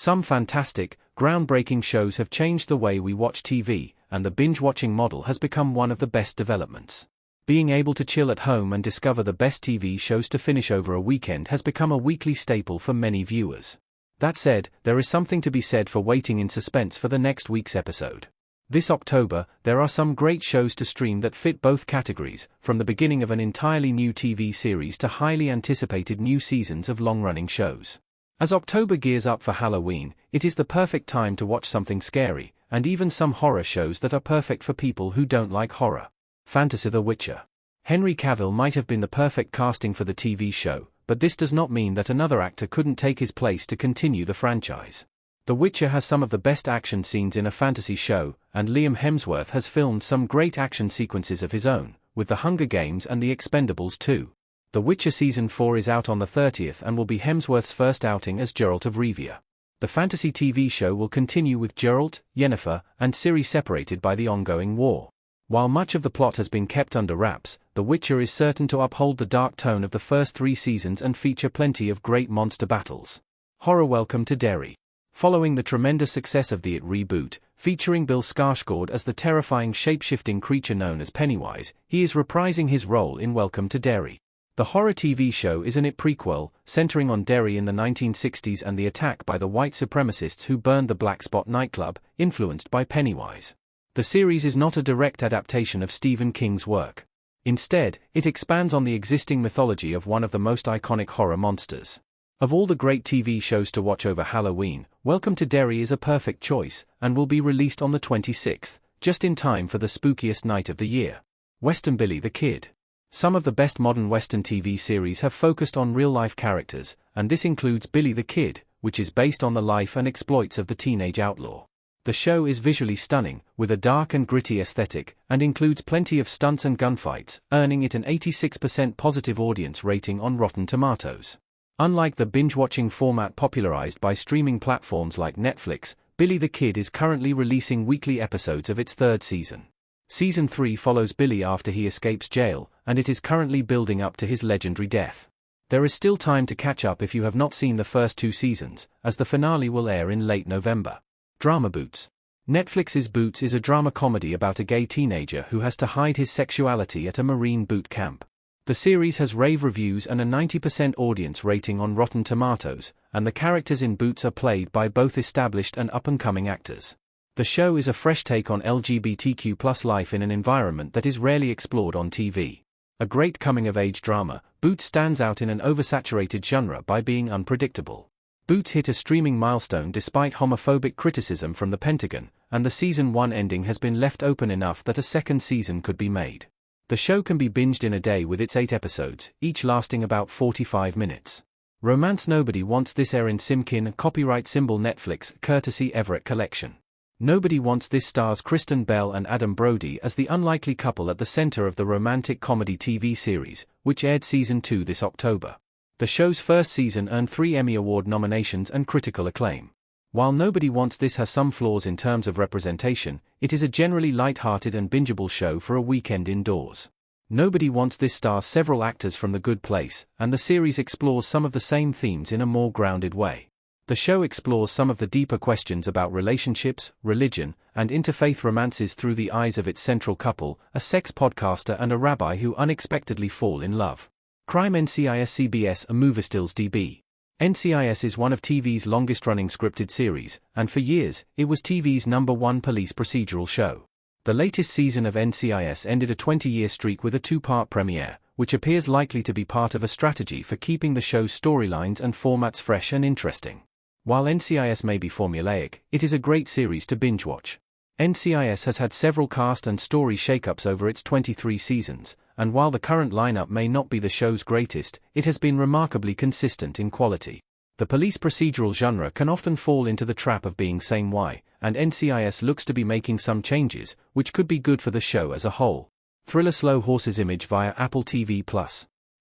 Some fantastic, groundbreaking shows have changed the way we watch TV, and the binge-watching model has become one of the best developments. Being able to chill at home and discover the best TV shows to finish over a weekend has become a weekly staple for many viewers. That said, there is something to be said for waiting in suspense for the next week's episode. This October, there are some great shows to stream that fit both categories, from the beginning of an entirely new TV series to highly anticipated new seasons of long-running shows. As October gears up for Halloween, it is the perfect time to watch something scary, and even some horror shows that are perfect for people who don't like horror. Fantasy: The Witcher. Henry Cavill might have been the perfect casting for the TV show, but this does not mean that another actor couldn't take his place to continue the franchise. The Witcher has some of the best action scenes in a fantasy show, and Liam Hemsworth has filmed some great action sequences of his own, with The Hunger Games and The Expendables 2. The Witcher Season 4 is out on the 30th and will be Hemsworth's first outing as Geralt of Rivia. The fantasy TV show will continue with Geralt, Yennefer, and Ciri separated by the ongoing war. While much of the plot has been kept under wraps, The Witcher is certain to uphold the dark tone of the first 3 seasons and feature plenty of great monster battles. Horror: Welcome to Derry. Following the tremendous success of the It reboot, featuring Bill Skarsgård as the terrifying shape-shifting creature known as Pennywise, he is reprising his role in Welcome to Derry. The horror TV show is an It prequel, centering on Derry in the 1960s and the attack by the white supremacists who burned the Black Spot nightclub, influenced by Pennywise. The series is not a direct adaptation of Stephen King's work. Instead, it expands on the existing mythology of one of the most iconic horror monsters. Of all the great TV shows to watch over Halloween, Welcome to Derry is a perfect choice, and will be released on the 26th, just in time for the spookiest night of the year. Western: Billy the Kid. Some of the best modern Western TV series have focused on real-life characters, and this includes Billy the Kid, which is based on the life and exploits of the teenage outlaw. The show is visually stunning, with a dark and gritty aesthetic, and includes plenty of stunts and gunfights, earning it an 86% positive audience rating on Rotten Tomatoes. Unlike the binge-watching format popularized by streaming platforms like Netflix, Billy the Kid is currently releasing weekly episodes of its 3rd season. Season 3 follows Billy after he escapes jail, and it is currently building up to his legendary death. There is still time to catch up if you have not seen the first 2 seasons, as the finale will air in late November. Drama: Boots. Netflix's Boots is a drama comedy about a gay teenager who has to hide his sexuality at a Marine boot camp. The series has rave reviews and a 90% audience rating on Rotten Tomatoes, and the characters in Boots are played by both established and up-and-coming actors. The show is a fresh take on LGBTQ+ life in an environment that is rarely explored on TV. A great coming-of-age drama, Boots stands out in an oversaturated genre by being unpredictable. Boots hit a streaming milestone despite homophobic criticism from the Pentagon, and the Season 1 ending has been left open enough that a second season could be made. The show can be binged in a day with its 8 episodes, each lasting about 45 minutes. Romance: Nobody Wants This. Erin Simkin, copyright symbol Netflix, courtesy Everett Collection. Nobody Wants This stars Kristen Bell and Adam Brody as the unlikely couple at the center of the romantic comedy TV series, which aired Season 2 this October. The show's first season earned 3 Emmy Award nominations and critical acclaim. While Nobody Wants This has some flaws in terms of representation, it is a generally light-hearted and bingeable show for a weekend indoors. Nobody Wants This stars several actors from The Good Place, and the series explores some of the same themes in a more grounded way. The show explores some of the deeper questions about relationships, religion, and interfaith romances through the eyes of its central couple, a sex podcaster and a rabbi who unexpectedly fall in love. Crime: NCIS CBS, a Moviestills DB. NCIS is one of TV's longest-running scripted series, and for years, it was TV's #1 police procedural show. The latest season of NCIS ended a 20-year streak with a 2-part premiere, which appears likely to be part of a strategy for keeping the show's storylines and formats fresh and interesting. While NCIS may be formulaic, it is a great series to binge-watch. NCIS has had several cast and story shakeups over its 23 seasons, and while the current lineup may not be the show's greatest, it has been remarkably consistent in quality. The police procedural genre can often fall into the trap of being same-y, and NCIS looks to be making some changes, which could be good for the show as a whole. Thriller: Slow Horses Image via Apple TV+.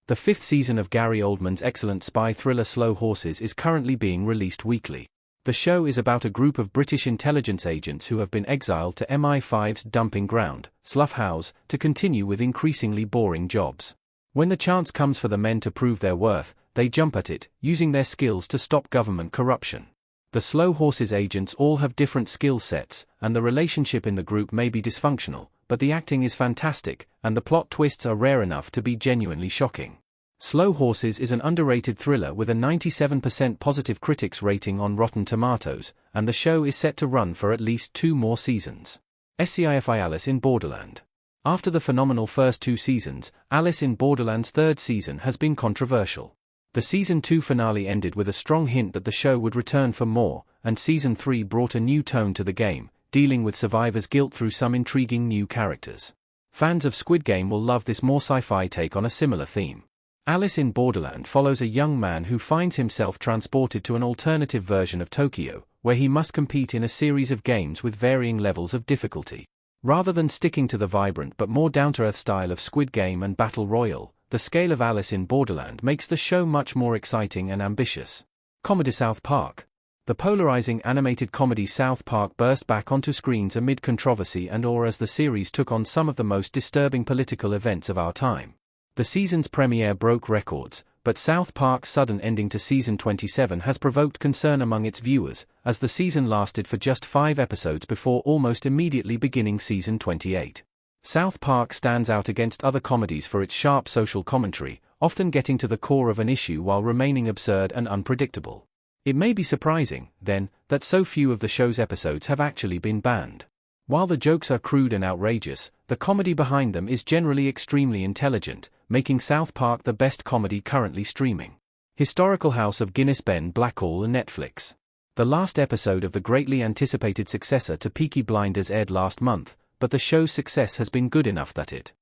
The 5th season of Gary Oldman's excellent spy thriller Slow Horses is currently being released weekly. The show is about a group of British intelligence agents who have been exiled to MI5's dumping ground, Slough House, to continue with increasingly boring jobs. When the chance comes for the men to prove their worth, they jump at it, using their skills to stop government corruption. The Slow Horses agents all have different skill sets, and the relationship in the group may be dysfunctional, but the acting is fantastic, and the plot twists are rare enough to be genuinely shocking. Slow Horses is an underrated thriller with a 97% positive critics rating on Rotten Tomatoes, and the show is set to run for at least 2 more seasons. Sci-fi Alice in Borderland. After the phenomenal first 2 seasons, Alice in Borderland's 3rd season has been controversial. The Season 2 finale ended with a strong hint that the show would return for more, and Season 3 brought a new tone to the game, dealing with survivors' guilt through some intriguing new characters. Fans of Squid Game will love this more sci-fi take on a similar theme. Alice in Borderland follows a young man who finds himself transported to an alternative version of Tokyo, where he must compete in a series of games with varying levels of difficulty. Rather than sticking to the vibrant but more down-to-earth style of Squid Game and Battle Royale, the scale of Alice in Borderland makes the show much more exciting and ambitious. Comedy South Park. The polarizing animated comedy South Park burst back onto screens amid controversy and awe as the series took on some of the most disturbing political events of our time. The season's premiere broke records, but South Park's sudden ending to season 27 has provoked concern among its viewers, as the season lasted for just 5 episodes before almost immediately beginning season 28. South Park stands out against other comedies for its sharp social commentary, often getting to the core of an issue while remaining absurd and unpredictable. It may be surprising, then, that so few of the show's episodes have actually been banned. While the jokes are crude and outrageous, the comedy behind them is generally extremely intelligent, making South Park the best comedy currently streaming. Historical House of Guinness. Ben Blackall and Netflix. The last episode of the greatly anticipated successor to Peaky Blinders aired last month, but the show's success has been good enough that it